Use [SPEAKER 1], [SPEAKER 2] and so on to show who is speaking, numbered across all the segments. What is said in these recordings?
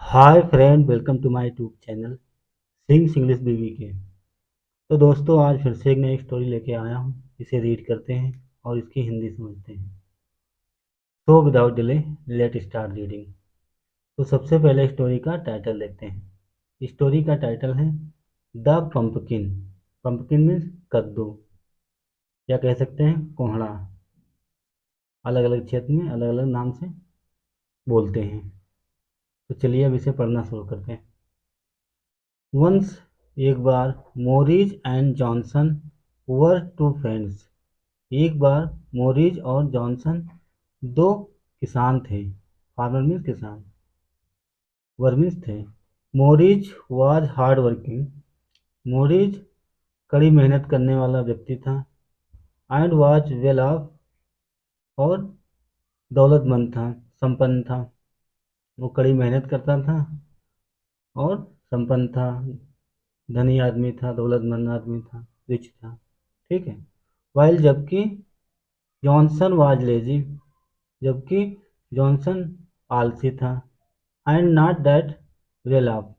[SPEAKER 1] Hi friend, welcome to my YouTube channel सिंग्स English बीवी के। तो दोस्तों, आज फिर से एक नई स्टोरी लेके आया हूँ। इसे रीड करते हैं और इसकी हिंदी समझते हैं। So without delay let start reading. तो सबसे पहले स्टोरी का टाइटल देखते हैं। स्टोरी का टाइटल है द पंपकिन। पंपकिन मीन्स कद्दू, या कह सकते हैं कोहड़ा। अलग अलग क्षेत्र में अलग अलग नाम से बोलते हैं। तो चलिए अब इसे पढ़ना शुरू करते हैं। वंस, एक बार, Morris and Johnson were two friends. एक बार मोरिज और जॉनसन दो किसान थे। फार्मर मीन्स किसान, वर्मिस थे। मोरिज वाज हार्ड वर्किंग। मोरिज कड़ी मेहनत करने वाला व्यक्ति था। एंड वाज वेल ऑफ, और दौलतमंद था, संपन्न था। वो कड़ी मेहनत करता था और संपन्न था, धनी आदमी था, दौलतमंद आदमी था, रिच था। ठीक है। वाइल, जबकि जॉनसन वाज लेजी, जबकि जॉनसन आलसी था। And not that well of,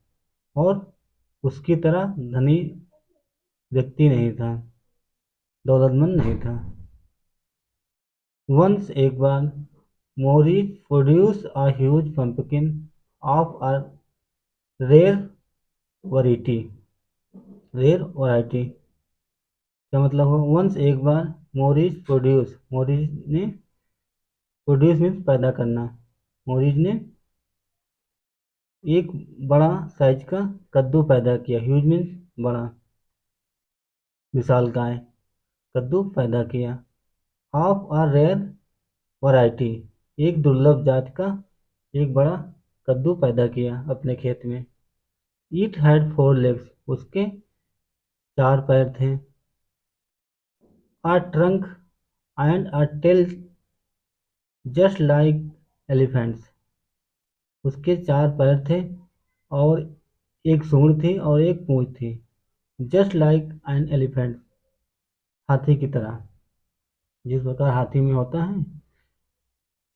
[SPEAKER 1] और उसकी तरह धनी व्यक्ति नहीं था, दौलतमंद नहीं था। वंस, एक बार, Morris produce a huge pumpkin of a rare variety. Rare variety क्या मतलब हो? वंस, एक बार, मोरिस प्रोड्यूस, मोरिस ने, प्रोड्यूस मीन्स पैदा करना, मोरिस ने एक बड़ा साइज का कद्दू पैदा किया। ह्यूज मीन्स बड़ा, विशालकाय। कद्दू पैदा किया। ऑफ अ रेयर वैरायटी, एक दुर्लभ जात का एक बड़ा कद्दू पैदा किया अपने खेत में। इट हैड फोर लेग्स, उसके चार पैर थे। A trunk and a tail just like elephants, उसके चार पैर थे और एक सूंड थी और एक पूंछ थी। जस्ट लाइक एन एलिफेंट, हाथी की तरह। जिस प्रकार हाथी में होता है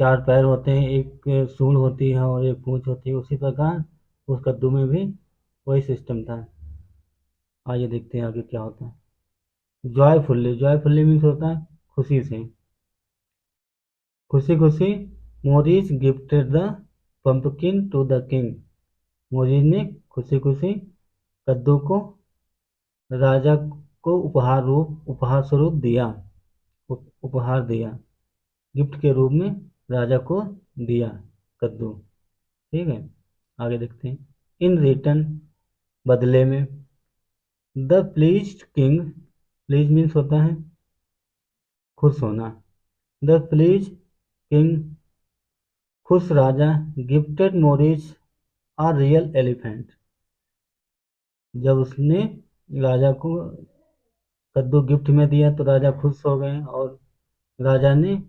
[SPEAKER 1] चार पैर होते हैं, एक सूंड होती है और एक पूंछ होती है, उसी प्रकार उस कद्दू में भी वही सिस्टम था। आइए देखते हैं आगे क्या होता है। जॉयफुल्ली, जॉयफुल्ली मीन्स होता है खुशी से। खुशी खुशी Morris gifted the pumpkin to the king. Morris ने खुशी खुशी कद्दू को राजा को उपहार स्वरूप दिया। उपहार दिया, गिफ्ट के रूप में राजा को दिया कद्दू। ठीक है, आगे देखते हैं। इन रिटर्न, बदले में, the pleased king, please means होता है खुश होना। द प्लीज किंग, खुश राजा, gifted Morris a real elephant. जब उसने राजा को कद्दू गिफ्ट में दिया तो राजा खुश हो गए और राजा ने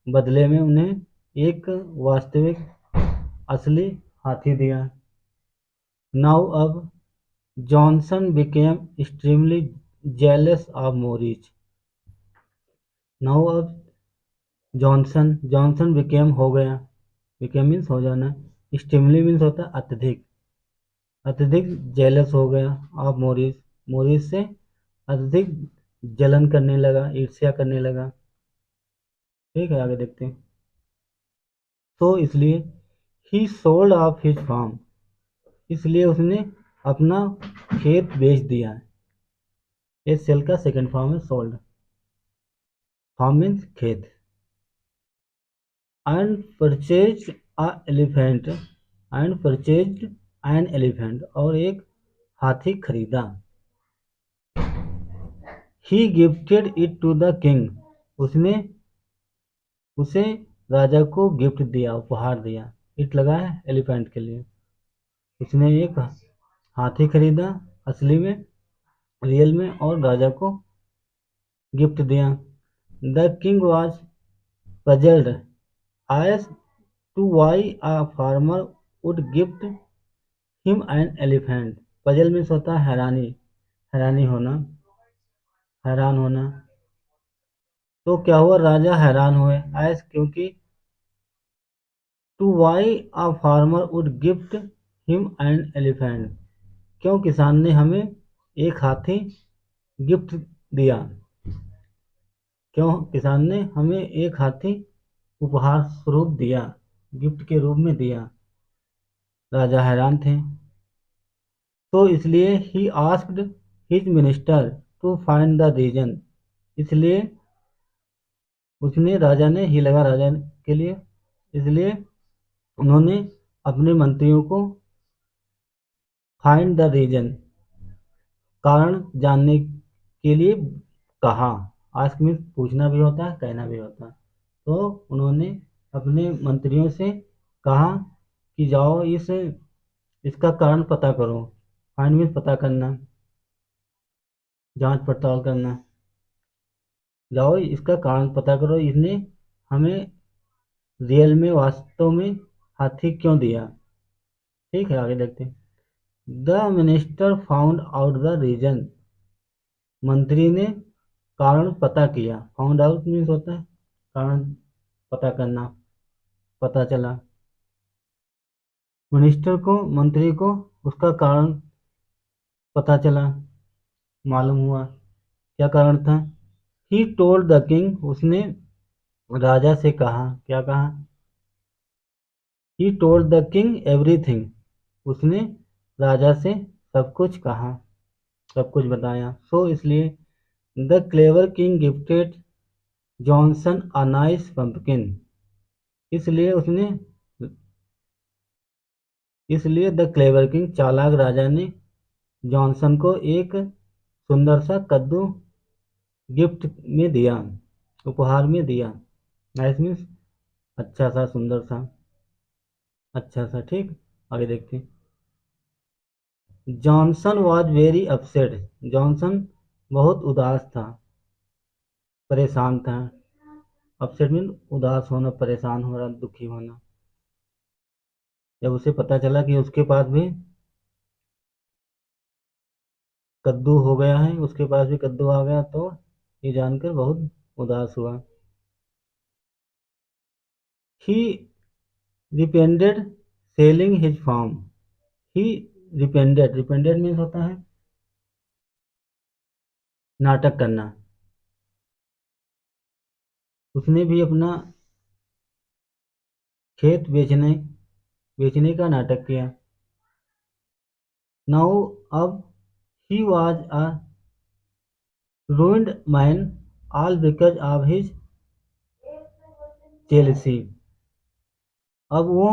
[SPEAKER 1] बदले में उन्हें एक वास्तविक असली हाथी दिया। नाउ, अब, Johnson became extremely jealous of Morris. Now, अब, जॉनसन, जॉनसन बिकेम हो गया, बिकेम मीन्स हो जाना, एक्सट्रीमली मीन्स होता है अत्यधिक, अत्यधिक जेलस हो गया ऑफ मोरिस, मोरिस से अत्यधिक जलन करने लगा, ईर्ष्या करने लगा। ठीक है, आगे देखते हैं। तो इसलिए he sold off his farm, इसलिए उसने अपना खेत बेच दिया। ये सेल का सेकंड फॉर्म है सोल्ड। फार्म मीन्स खेत। And purchase a elephant, and purchase an elephant, और एक हाथी खरीदा। He gifted it to the king, उसने उसे राजा को गिफ्ट दिया, उपहार दिया। इट लगा है एलिफेंट के लिए। उसने एक हाथी खरीदा असली में, रियल में, और राजा को गिफ्ट दिया। The king was puzzled as to why a farmer would gift him an elephant। Puzzle means होता है हैरानी, हैरानी होना, हैरान होना। तो क्या हुआ, राजा हैरान हुए, एस क्योंकि, to why a farmer would gift him an elephant, क्यों किसान ने हमें एक हाथी गिफ्ट दिया, क्यों किसान ने हमें एक हाथी उपहार स्वरूप दिया, गिफ्ट के रूप में दिया। राजा हैरान थे, तो इसलिए ही asked his minister to find the reason, इसलिए उसने राजा ने ही लगा राजा के लिए, इसलिए उन्होंने अपने मंत्रियों को फाइंड द रीजन, कारण जानने के लिए कहा। आस्क मीन्स पूछना भी होता है, कहना भी होता है। तो उन्होंने अपने मंत्रियों से कहा कि जाओ इसका कारण पता करो। फाइंड मीन्स पता करना, जांच पड़ताल करना। जाओ इसका कारण पता करो, इसने हमें रियल में, वास्तव में हाथी क्यों दिया। ठीक है, आगे देखते हैं। The minister found out the reason, मंत्री ने कारण पता किया। फाउंड आउट मीन्स होता है कारण पता करना, पता चला। मिनिस्टर को, मंत्री को उसका कारण पता चला, मालूम हुआ क्या कारण था। ही टोल्ड द किंग, उसने राजा से कहा, क्या कहा। He told the king everything, उसने राजा से सब कुछ कहा, सब कुछ बताया। सो इसलिए the clever king gifted Johnson a nice pumpkin, इसलिए उसने इसलिए द क्लेवर किंग, चालाक राजा ने जॉनसन को एक सुंदर सा कद्दू गिफ्ट में दिया, उपहार में दिया। नाइस मीन्स अच्छा सा, सुंदर सा, अच्छा सा। ठीक, आगे देखते हैं। Johnson was very upset, Johnson बहुत उदास था, परेशान था। अपसेट मीन उदास होना, परेशान होना, दुखी होना। जब उसे पता चला कि उसके पास भी कद्दू हो गया है, उसके पास भी कद्दू आ गया, तो ये जानकर बहुत उदास हुआ। ही रिपेंडेड सेलिंग हिज फार्म, ही रिपेंडेड, रिपेंडेड मीन्स होता है नाटक करना। उसने भी अपना खेत बेचने का नाटक किया। नाउ अब he was a ruined man, all because of his jealousy, अब वो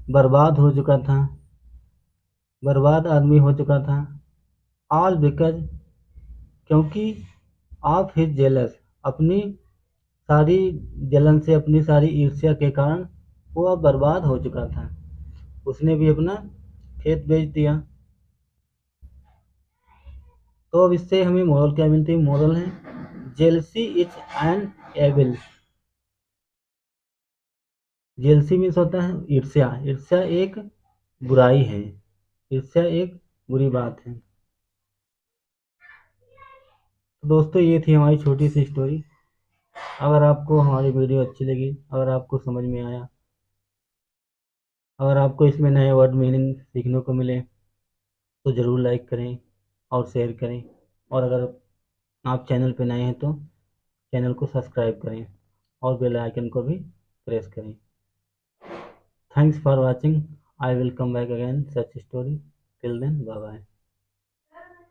[SPEAKER 1] बर्बाद हो चुका था, बर्बाद आदमी हो चुका था। ऑल बिकॉज, क्योंकि ऑफ हिज जेलस, अपनी सारी जलन से, अपनी सारी ईर्ष्या के कारण वो अब बर्बाद हो चुका था। उसने भी अपना खेत बेच दिया। तो अब इससे हमें मोरल क्या मिलती है। मोरल है jealousy is an evil, jealousy means होता है ईर्ष्या, ईर्ष्या एक बुराई है, ईर्ष्या एक बुरी बात है। तो दोस्तों ये थी हमारी छोटी सी स्टोरी। अगर आपको हमारी वीडियो अच्छी लगी, अगर आपको समझ में आया, अगर आपको इसमें नए वर्ड मीनिंग सीखने को मिले, तो ज़रूर लाइक करें और शेयर करें। और अगर आप चैनल पर नए हैं तो चैनल को सब्सक्राइब करें और बेल आइकन को भी प्रेस करें। Thanks for watching, I will come back again such story. Till then, bye bye.